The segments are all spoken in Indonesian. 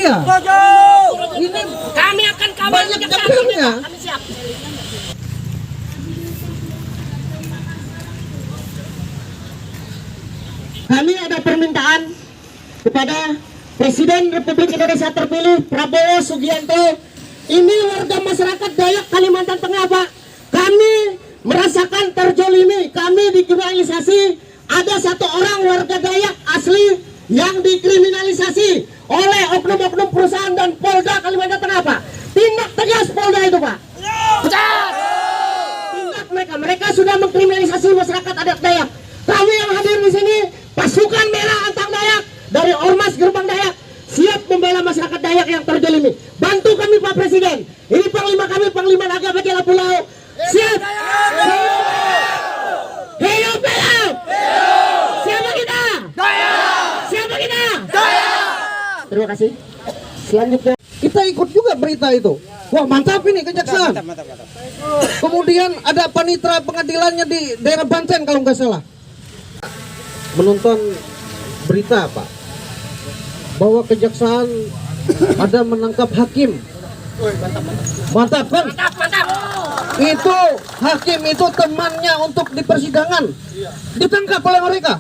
Iya. Ini Kami akan kawal banyak dapurnya. Kami siap. Kami ada permintaan kepada Presiden Republik Indonesia terpilih Prabowo Subianto. Ini warga masyarakat Dayak Kalimantan Tengah, Pak. Kami merasakan terjolimi, kami dikriminalisasi. Ada satu orang warga Dayak asli yang dikriminalisasi oleh oknum-oknum perusahaan dan Polda Kalimantan Tengah, Pak. Tindak tegas Polda itu, Pak. Tindak mereka sudah mengkriminalisasi masyarakat adat Dayak. Kami yang hadir di sini, pasukan merah antang Dayak dari Ormas Gerbang Dayak, siap membela masyarakat Dayak yang terjolimi. Bantu kami Pak Presiden. Ini Panglima kami, Panglima Naga Bajai Lapulau. Siap. Hidup Dayak. Siapa kita? Dayak. Siapa kita? Dayak. Terima kasih. Selanjutnya kita ikut juga berita itu. Wah, mantap ini kejaksaan. Mantap. Kemudian ada panitera pengadilannya di daerah Banten kalau nggak salah. Menonton berita Pak, bahwa kejaksaan ada menangkap hakim. Mantap kan? Mantap. Itu hakim itu temannya untuk di persidangan ditangkap oleh mereka.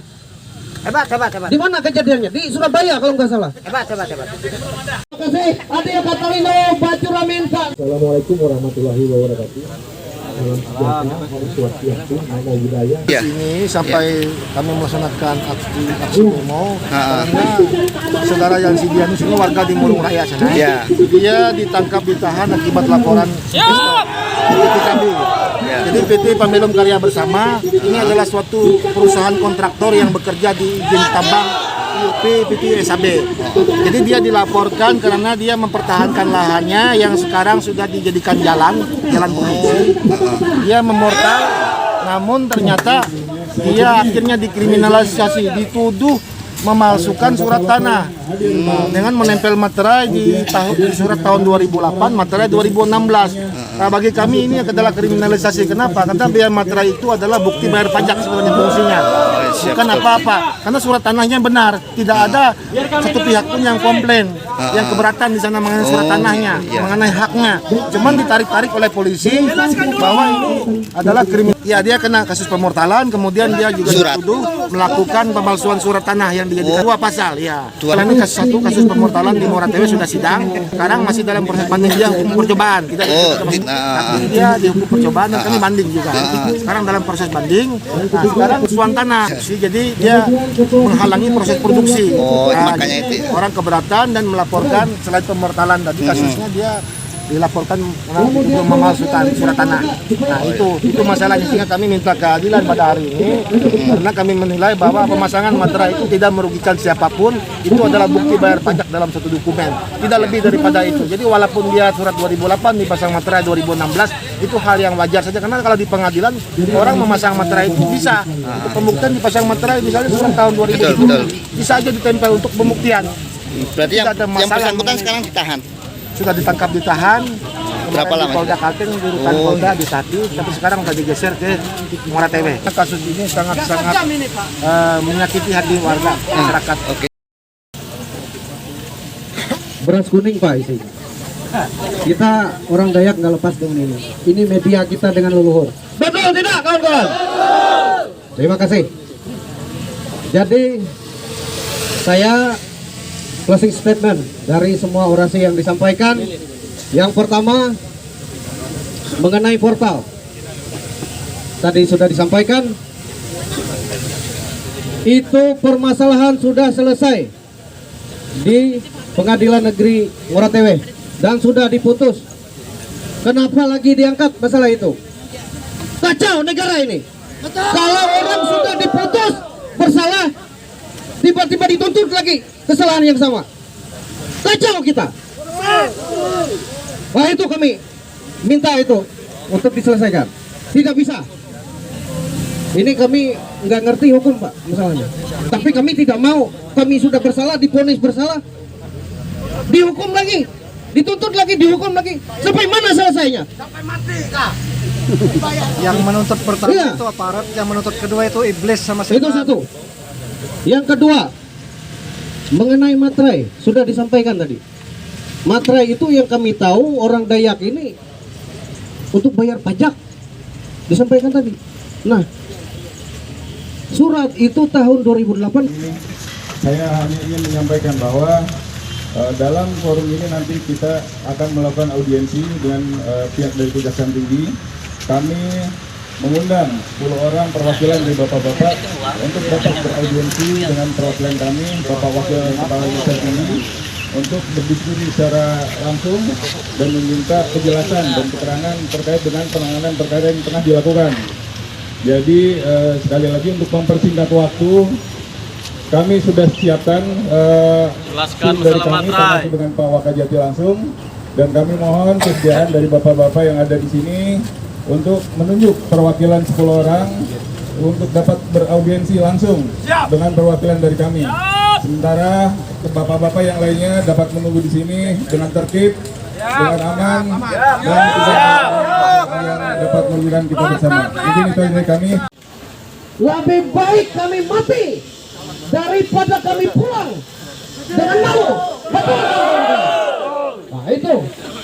Hebat. Di mana kejadiannya? Di Surabaya kalau nggak salah. Hebat. Terima kasih. Adil Katalino Baju Raminta. Assalamualaikum warahmatullahi wabarakatuh. Salam sejahtera, Om Swastiastu, Namo Buddhaya. Ini sampai kami melaksanakan aksi demo karena saudara yang si Dianus ini warga di Murung Raya sana. Ya. Dia ditangkap ditahan akibat laporan PT kami. Jadi PT Pembelum Karya Bersama ini adalah suatu perusahaan kontraktor yang bekerja di izin tambang IUP PT SAB. Jadi dia dilaporkan karena dia mempertahankan lahannya yang sekarang sudah dijadikan jalan produksi. Dia memortal, namun ternyata dia akhirnya dikriminalisasi, dituduh memalsukan surat tanah dengan menempel materai di surat tahun 2008, materai 2016. Nah, bagi kami ini adalah kriminalisasi. Kenapa? Karena biaya materai itu adalah bukti bayar pajak sebenarnya fungsinya, bukan apa-apa. Karena surat tanahnya benar, tidak ada satu pihak pun yang komplain, yang keberatan di sana mengenai surat tanahnya, mengenai haknya. Cuman ditarik-tarik oleh polisi bahwa ini adalah kriminal. Ya, dia kena kasus pemortalan, kemudian dia juga dituduh melakukan pemalsuan surat tanah yang dijadikan 2 pasal. Ya. Selain ini kasus 1, kasus pemortalan di Moratewe sudah sidang. Sekarang masih dalam proses banding, dia hukum percobaan. Tapi dia dihukum percobaan dan kami banding juga. Sekarang dalam proses banding. Nah, sekarang suan tanah. Jadi dia menghalangi proses produksi. Makanya itu. Orang keberatan dan melaporkan selain pemortalan tadi kasusnya dia dilaporkan karena memalsukan surat tanah. Nah, itu masalahnya, sehingga kami minta keadilan pada hari ini karena kami menilai bahwa pemasangan materai itu tidak merugikan siapapun. Itu adalah bukti bayar pajak dalam satu dokumen, tidak lebih daripada itu. Jadi walaupun dia surat 2008 dipasang materai 2016, itu hal yang wajar saja, karena kalau di pengadilan orang memasang materai itu bisa untuk pembuktian, dipasang materai misalnya surat tahun 2020 bisa aja ditempel untuk pembuktian. Berarti yang bersangkutan sekarang ditahan? Sudah ditangkap, ditahan. Berapa lama? Di Polda Kalteng, di rutan Polda di Sati, tapi sekarang sudah digeser ke Moratewe. Kasus ini sangat-sangat menyakiti hati warga masyarakat. Beras kuning Pak isinya. Kita orang Dayak nggak lepas dengan ini. Ini media kita dengan leluhur. Betul tidak kawan-kawan? Terima kasih. Jadi saya closing statement dari semua orasi yang disampaikan. Yang pertama mengenai portal. Tadi sudah disampaikan. Itu permasalahan sudah selesai di Pengadilan Negeri Moratewe dan sudah diputus. Kenapa lagi diangkat masalah itu? Kacau negara ini. Kalau orang sudah diputus bersalah, tiba-tiba dituntut lagi kesalahan yang sama. Kacau kita. Wah, itu kami minta itu untuk diselesaikan. Tidak bisa. Ini kami nggak ngerti hukum Pak masalahnya. Tapi kami tidak mau. Kami sudah bersalah, divonis bersalah, dihukum lagi, dituntut lagi, dihukum lagi. Sampai mana selesainya? Sampai mati kah? Yang menuntut pertama itu aparat, yang menuntut kedua itu iblis sama setan. Itu satu. Yang kedua, mengenai materai sudah disampaikan tadi. Materai itu yang kami tahu orang Dayak ini untuk bayar pajak, disampaikan tadi. Nah, surat itu tahun 2008. Saya hanya ingin menyampaikan bahwa dalam forum ini nanti kita akan melakukan audiensi dengan pihak dari Kejaksaan Tinggi. Kami mengundang 10 orang perwakilan dari bapak-bapak untuk dapat beraudiensi dengan perwakilan kami, Bapak Wakil Kepala Kejaksaan Tinggi, untuk berdiskusi secara langsung dan meminta penjelasan dan keterangan terkait dengan penanganan perkara yang tengah dilakukan. Jadi sekali lagi untuk mempersingkat waktu, kami sudah siapkan tim dari kami termasuk dengan Pak Wakajati langsung, dan kami mohon kesediaan dari bapak-bapak yang ada di sini untuk menunjuk perwakilan 10 orang untuk dapat beraudiensi langsung dengan perwakilan dari kami. Sementara bapak-bapak yang lainnya dapat menunggu di sini dengan tertib, dengan aman, dan yang dapat merugikan kita bersama. Mungkin itu dari kami. Lebih baik kami mati daripada kami pulang dengan malu. Betul. Nah itu